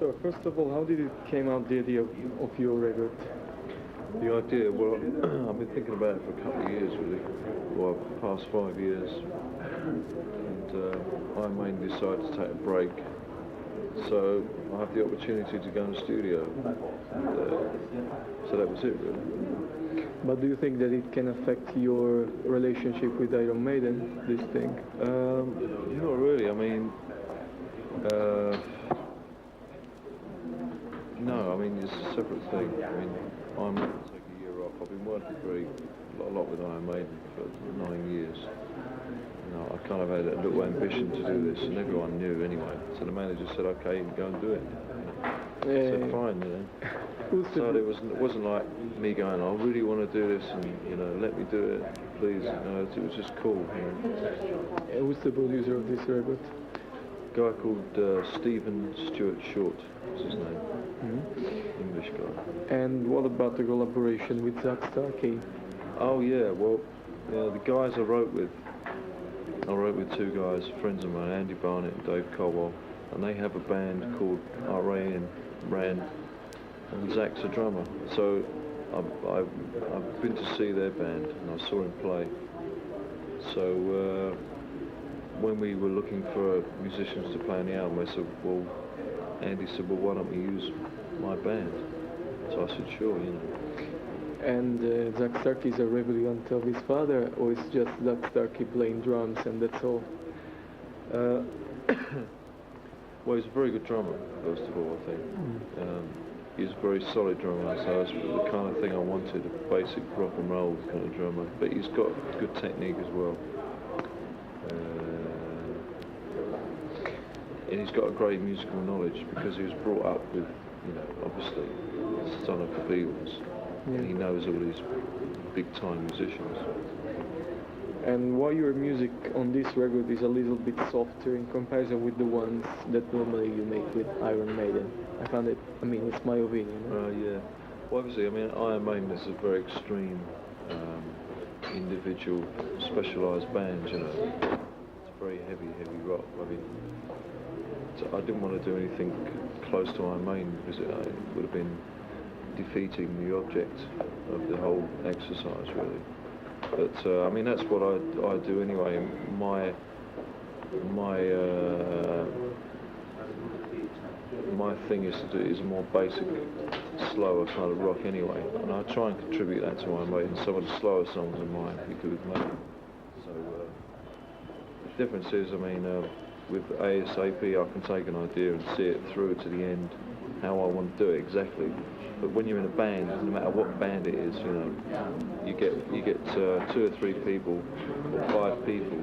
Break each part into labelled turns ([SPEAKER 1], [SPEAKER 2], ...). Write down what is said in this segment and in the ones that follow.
[SPEAKER 1] So first of all, how did it came out the idea of your record?
[SPEAKER 2] The idea, well, I've been thinking about it for a couple of years, really. Well, past 5 years. And I mainly decided to take a break. So I have the opportunity to go in the studio. So that was it, really.
[SPEAKER 1] But do you think that it can affect your relationship with Iron Maiden, this thing?
[SPEAKER 2] Not really. I mean, no, I mean, it's a separate thing. I mean, I'm going to take a year off. I've been working a lot with Iron Maiden for 9 years. You know, I kind of had a little ambition to do this, and everyone knew anyway. So the manager said, "Okay, you can go and do it." I said, "Fine," you know. So it wasn't like me going, "I really want to do this, and you know, let me do it, please." You know, it was just cool. You know.
[SPEAKER 1] Who's the producer of this record?
[SPEAKER 2] A guy called Stephen Stewart Short is his name. English guy.
[SPEAKER 1] And what about the collaboration with Zach Starkey?
[SPEAKER 2] Oh yeah, well, the guys I wrote with 2 guys, friends of mine, Andy Barnett and Dave Colwell, and they have a band called R.A.N. Rand, and Zach's a drummer. So I've been to see their band, and I saw him play. So when we were looking for musicians to play on the album, Andy said, "Well, why don't we use my band?" So I said, "Sure, you know."
[SPEAKER 1] And Zach Starkey is a replica of his father, or is just Zach Starkey playing drums and that's all?
[SPEAKER 2] Well, he's a very good drummer, first of all, I think. He's a very solid drummer, so that's the kind of thing I wanted, a basic rock and roll kind of drummer. But he's got good technique as well. And he's got a great musical knowledge because he was brought up with, you know, obviously, the son of the Beatles.
[SPEAKER 1] Yeah.
[SPEAKER 2] And he knows all these big-time musicians.
[SPEAKER 1] And why your music on this record is a little bit softer in comparison with the ones that normally you make with Iron Maiden? I found it, I mean, it's my opinion.
[SPEAKER 2] Yeah. Well, obviously, I mean, Iron Maiden is a very extreme, individual, specialised band, you know. It's very heavy rock. I mean, so I didn't want to do anything close to Iron Maiden because it would have been defeating the object of the whole exercise, really. But I mean, that's what I do anyway. My thing is to do is a more basic, slower kind of rock anyway, and I try and contribute that to Iron Maiden. Some of the slower songs of mine we do with Maiden. So the difference is, I mean, with ASAP, I can take an idea and see it through to the end, how I want to do it exactly. But when you're in a band, no matter what band it is, you know, you get 2 or 3 people or 5 people,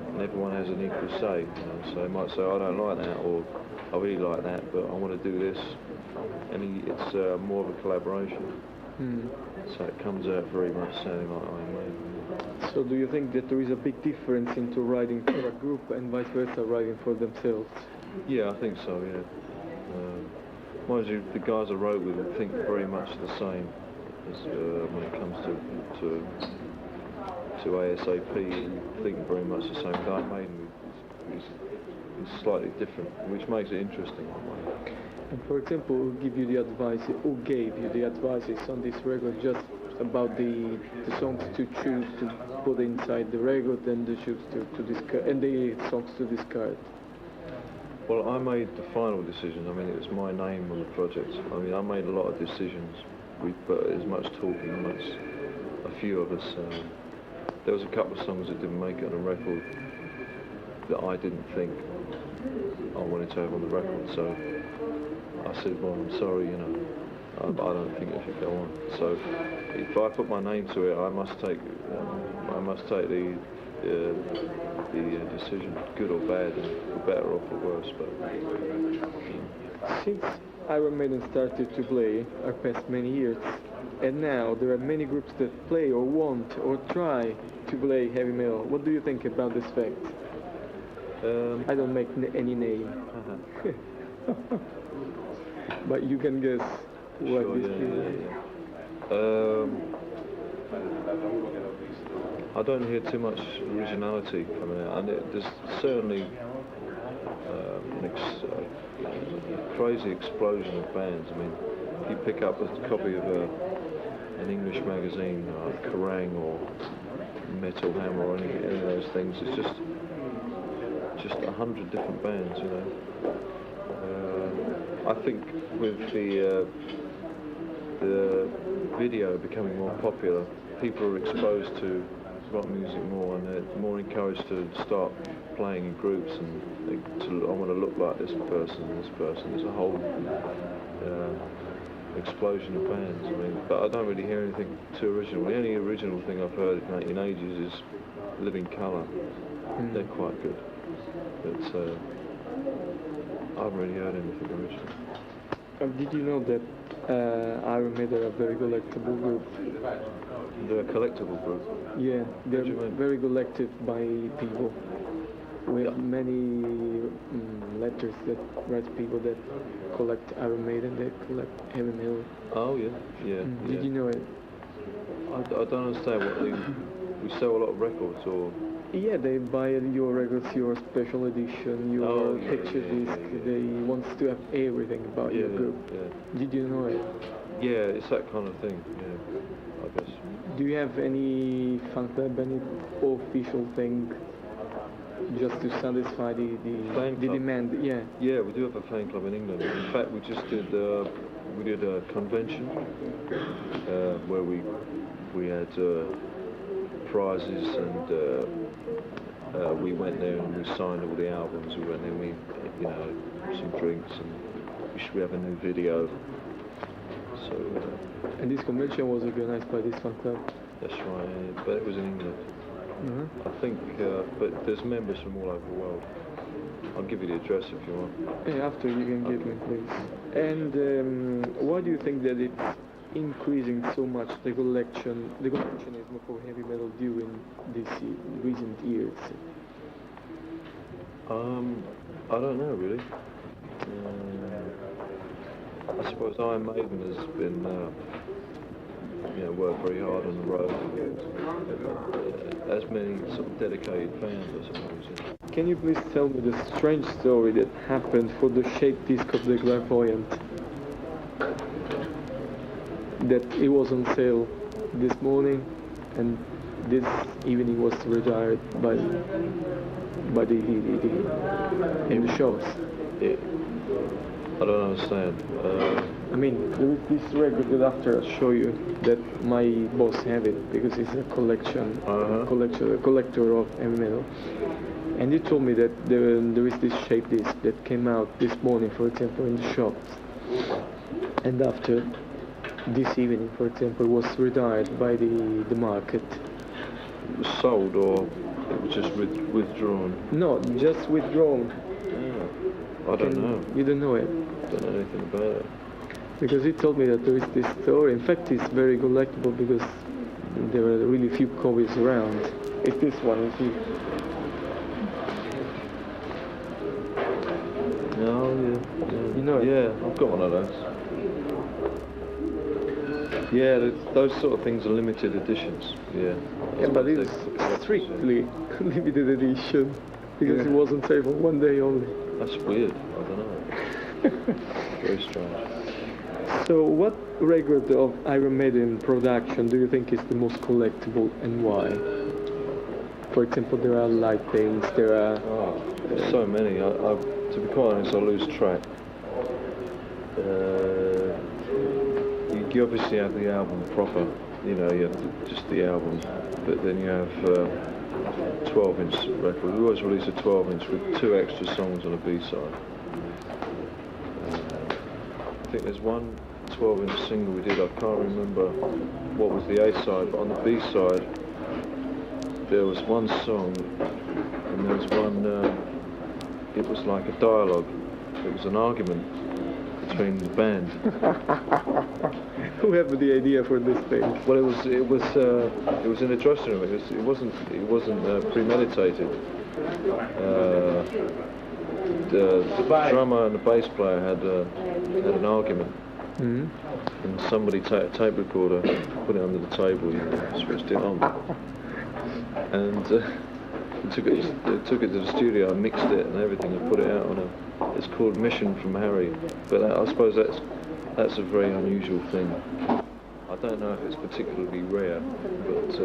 [SPEAKER 2] and everyone has an equal say. You know? So they might say, "I don't like that," or "I really like that, but I want to do this," and it's more of a collaboration. So it comes out very much sounding like Iron Maiden.
[SPEAKER 1] So do you think that there is a big difference into writing for a group and vice versa, writing for themselves?
[SPEAKER 2] Yeah, I think so, yeah. Mind you, the guys I wrote with think very much the same as when it comes to ASAP. We think very much the same. Iron Maiden is slightly different, which makes it interesting in a way.
[SPEAKER 1] And for example, who gave you the advices on this record, just about the songs to choose to put inside the record and the songs to discard, and the songs to discard?
[SPEAKER 2] Well, I made the final decision. I mean, it was my name on the project. I mean, I made a lot of decisions, but as much talking amongst a few of us. There was a couple of songs that didn't make it on the record that I didn't think I wanted to have on the record. So I said, "Well, I'm sorry, you know, I don't think it should go on." So if I put my name to it, I must take the decision, good or bad, and for better or for worse. But
[SPEAKER 1] since Iron Maiden started to play, are past many years, and now there are many groups that play or want or try to play heavy metal. What do you think about this fact? I don't make any name, but you can guess what
[SPEAKER 2] sure,
[SPEAKER 1] this is.
[SPEAKER 2] I don't hear too much originality coming out, and there's certainly crazy explosion of bands. I mean, if you pick up a copy of an English magazine, Kerrang or Metal Hammer or any of those things, it's just 100 different bands, you know. I think with the video becoming more popular, people are exposed to rock music more, and they're more encouraged to start playing in groups and I want to look like this person and this person. There's a whole explosion of bands. I mean, but I don't really hear anything too original. The only original thing I've heard in ages is Living Colour. They're quite good, but I haven't really heard anything original.
[SPEAKER 1] Did you know that Iron Maiden are a very collectible group?
[SPEAKER 2] They're a collectible group?
[SPEAKER 1] Yeah, they're very collected by people. We have many letters that write people that collect Iron Maiden, that collect heavy metal.
[SPEAKER 2] Oh yeah, yeah.
[SPEAKER 1] Did you know it?
[SPEAKER 2] I don't understand what we sell a lot of records, or?
[SPEAKER 1] Yeah, they buy your records, your special edition, your picture disc. They want to have everything about your group.
[SPEAKER 2] Yeah.
[SPEAKER 1] Did you know it?
[SPEAKER 2] Yeah, it's that kind of thing. Yeah, I guess.
[SPEAKER 1] Do you have any fan club, any official thing, just to satisfy the demand? Yeah.
[SPEAKER 2] Yeah, we do have a fan club in England. In fact, we just did a convention where we had prizes, and we went there and we signed all the albums. We went there, and we, some drinks, and we have a new video. So.
[SPEAKER 1] And this convention was organized by this fan club?
[SPEAKER 2] That's right, but it was in England.
[SPEAKER 1] Mm-hmm.
[SPEAKER 2] I think, but there's members from all over the world. I'll give you the address if you want.
[SPEAKER 1] Yeah, after you can give me, please. And why do you think that it's increasing so much, the collectionism for heavy metal during these recent years?
[SPEAKER 2] I don't know really. I suppose Iron Maiden has been worked very hard on the road. As many sort of dedicated fans, I suppose.
[SPEAKER 1] Can you please tell me the strange story that happened for the shaped disc of the Clairvoyant? That it was on sale this morning, and this evening was retired by the in the shops.
[SPEAKER 2] I don't understand.
[SPEAKER 1] I mean, there is this record that after I'll show you that my boss have it because he's a collector of heavy metal. And he told me that there is this shaped disc that came out this morning, for example, in the shops. And after this evening, for example, was retired by the market.
[SPEAKER 2] It was sold, or it was just withdrawn?
[SPEAKER 1] No, just withdrawn.
[SPEAKER 2] I don't know.
[SPEAKER 1] You don't know it?
[SPEAKER 2] Don't know anything about it.
[SPEAKER 1] Because he told me that there is this story. In fact, it's very collectible because there are really few copies around. It's this one, you see.
[SPEAKER 2] Oh, yeah.
[SPEAKER 1] You know it?
[SPEAKER 2] Yeah, I've got one of those. Yeah, those sort of things are limited editions. Yeah.
[SPEAKER 1] Yeah, but it's strictly limited edition because it wasn't sale for one day only.
[SPEAKER 2] That's weird. I don't know. Very strange.
[SPEAKER 1] So what record of Iron Maiden production do you think is the most collectible, and why? For example, there are light things, there are...
[SPEAKER 2] There's so many. To be quite honest, I lose track. You obviously have the album proper, you have just the album, but then you have 12-inch record. We always release a 12-inch with 2 extra songs on a B-side. I think there's one 12-inch single we did. I can't remember what was the A-side, but on the B-side there was one song, and there was one. It was like a dialogue. It was an argument between the band.
[SPEAKER 1] Who had the idea for this thing?
[SPEAKER 2] Well, it was in a dressing room. It wasn't premeditated. The drummer and the bass player had an argument, and somebody took a tape recorder, put it under the table, switched it on, and took it to the studio, I mixed it and everything, and put it out on a. It's called Mission from Harry, but I suppose that's a very unusual thing. I don't know if it's particularly rare, but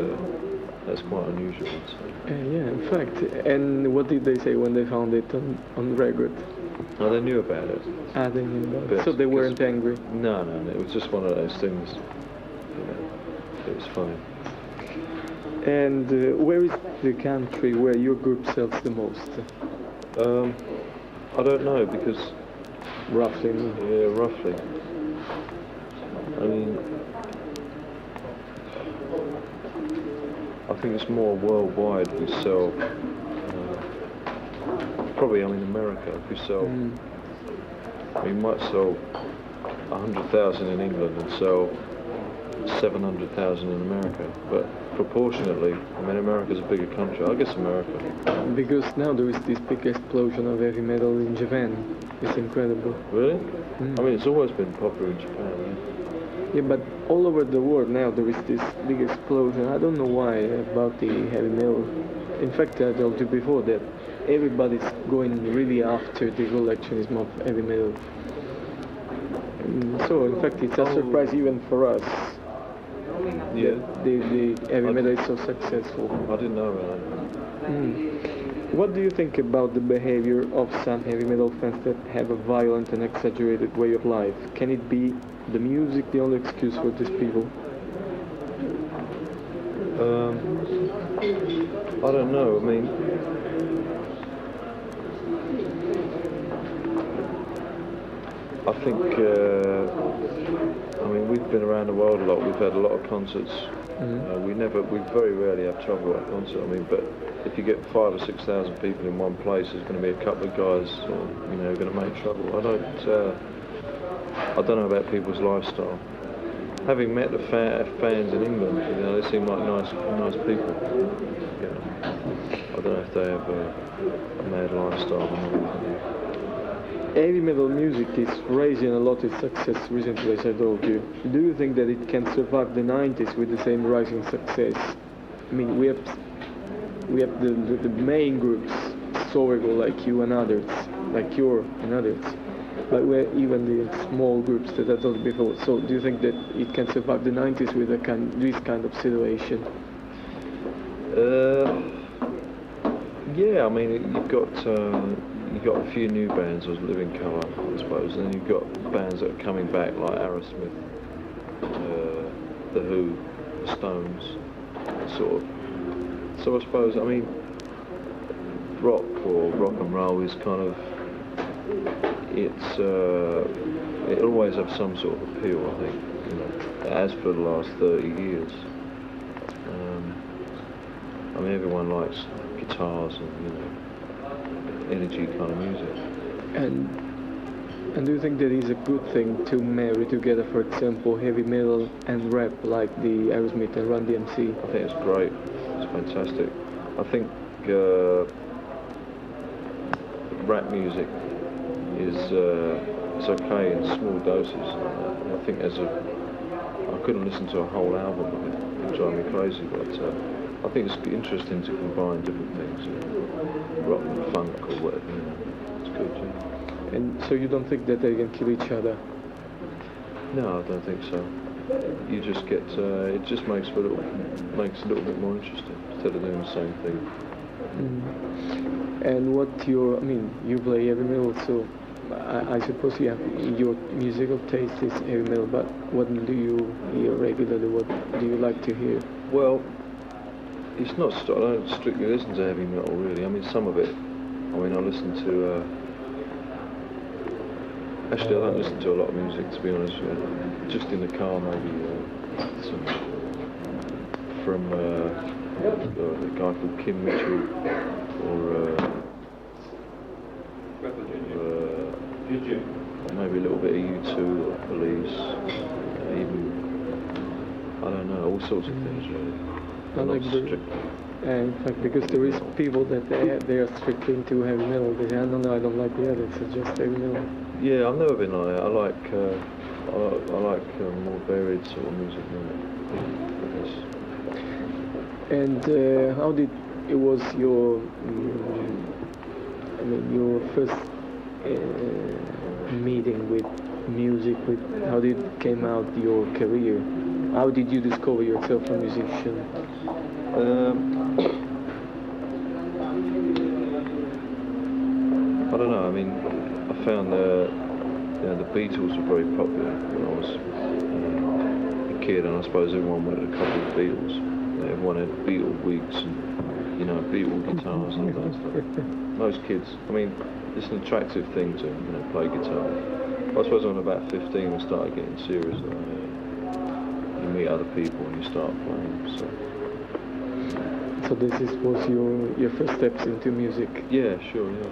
[SPEAKER 2] that's quite unusual.
[SPEAKER 1] Yeah, in fact. And what did they say when they found it on record?
[SPEAKER 2] No, they knew about it.
[SPEAKER 1] Ah, they knew about it.
[SPEAKER 2] But
[SPEAKER 1] So they weren't angry?
[SPEAKER 2] No, it was just one of those things. You know, it was funny.
[SPEAKER 1] And where is the country where your group sells the most?
[SPEAKER 2] I don't know, because...
[SPEAKER 1] Roughly?
[SPEAKER 2] Yeah, roughly. I mean... I think it's more worldwide. We sell... probably, I mean, America, we sell... We might sell 100,000 in England and sell 700,000 in America, but proportionately, I mean, America's a bigger country. I guess America.
[SPEAKER 1] Because now there is this big explosion of heavy metal in Japan. It's incredible.
[SPEAKER 2] Really? I mean, it's always been popular in Japan.
[SPEAKER 1] Yeah, but all over the world now there is this big explosion. I don't know why about the heavy metal. In fact, I told you before that everybody's going really after the collectionism of heavy metal. So, in fact, it's a surprise even for us.
[SPEAKER 2] Yeah.
[SPEAKER 1] The heavy metal is so successful.
[SPEAKER 2] I didn't know about that.
[SPEAKER 1] What do you think about the behavior of some heavy metal fans that have a violent and exaggerated way of life? Can it be the music the only excuse for these people?
[SPEAKER 2] I don't know. I mean, I think, I mean, we've been around the world a lot. We've had a lot of concerts. We very rarely have trouble at a concert. I mean, but if you get 5,000 or 6,000 people in one place, there's going to be a couple of guys, you know, going to make trouble. I don't know about people's lifestyle. Having met the fans in England, you know, they seem like nice people. You know, I don't know if they have a mad lifestyle or not.
[SPEAKER 1] Heavy metal music is raising a lot of success recently, as I told you. Do you think that it can survive the 90s with the same rising success? I mean, we have the main groups, Sorgo, like you and others, like your and others, but we're even the small groups that I told before. So do you think that it can survive the 90s with this kind of situation?
[SPEAKER 2] Yeah, I mean, you've got a few new bands, as Living Colour, I suppose, and then you've got bands that are coming back, like Aerosmith, The Who, The Stones, sort of. So I suppose, I mean, rock or rock and roll is kind of, it always have some sort of appeal, I think, you know, as for the last 30 years. I mean, everyone likes guitars and, you know, energy kind of music.
[SPEAKER 1] And do you think that is a good thing to marry together, for example, heavy metal and rap, like the Aerosmith and Run DMC?
[SPEAKER 2] I think it's great. It's fantastic. I think rap music is it's okay in small doses. I think I couldn't listen to a whole album of it. It would drive me crazy, but I think it's interesting to combine different things, you know, rock and funk or whatever, you know. It's good, yeah.
[SPEAKER 1] And so you don't think that they can kill each other?
[SPEAKER 2] No, I don't think so. You just get, it just makes it a little bit more interesting, instead of doing the same thing.
[SPEAKER 1] And I mean, you play heavy metal, so I suppose your musical taste is heavy metal, but what do you hear regularly? What do you like to hear?
[SPEAKER 2] Well, it's not. I don't strictly listen to heavy metal, really. I mean, some of it. I mean, I listen to. Actually, I don't listen to a lot of music, to be honest with you. Just in the car, maybe some from a guy called Kim Mitchell, or maybe a little bit of U2 or Police, even I don't know, all sorts of things really.
[SPEAKER 1] In fact, because there is people that they are strictly into heavy metal. They say, I don't like the others, it's just heavy metal.
[SPEAKER 2] Yeah, I've never been like that. I like more varied sort of music, I guess.
[SPEAKER 1] And how did it was your, I mean, your first meeting with music, with how did it came out your career? How did you discover yourself a musician?
[SPEAKER 2] I don't know. I mean, I found the Beatles were very popular when I was a kid, and I suppose everyone wanted a couple of Beatles. Everyone had Beatle wigs and Beatle guitars and all that stuff. Most kids. I mean, it's an attractive thing to play guitar. I suppose when I'm about 15, I started getting serious. You meet other people and you start playing.
[SPEAKER 1] So this was your first steps into music.
[SPEAKER 2] Yeah, sure, yeah.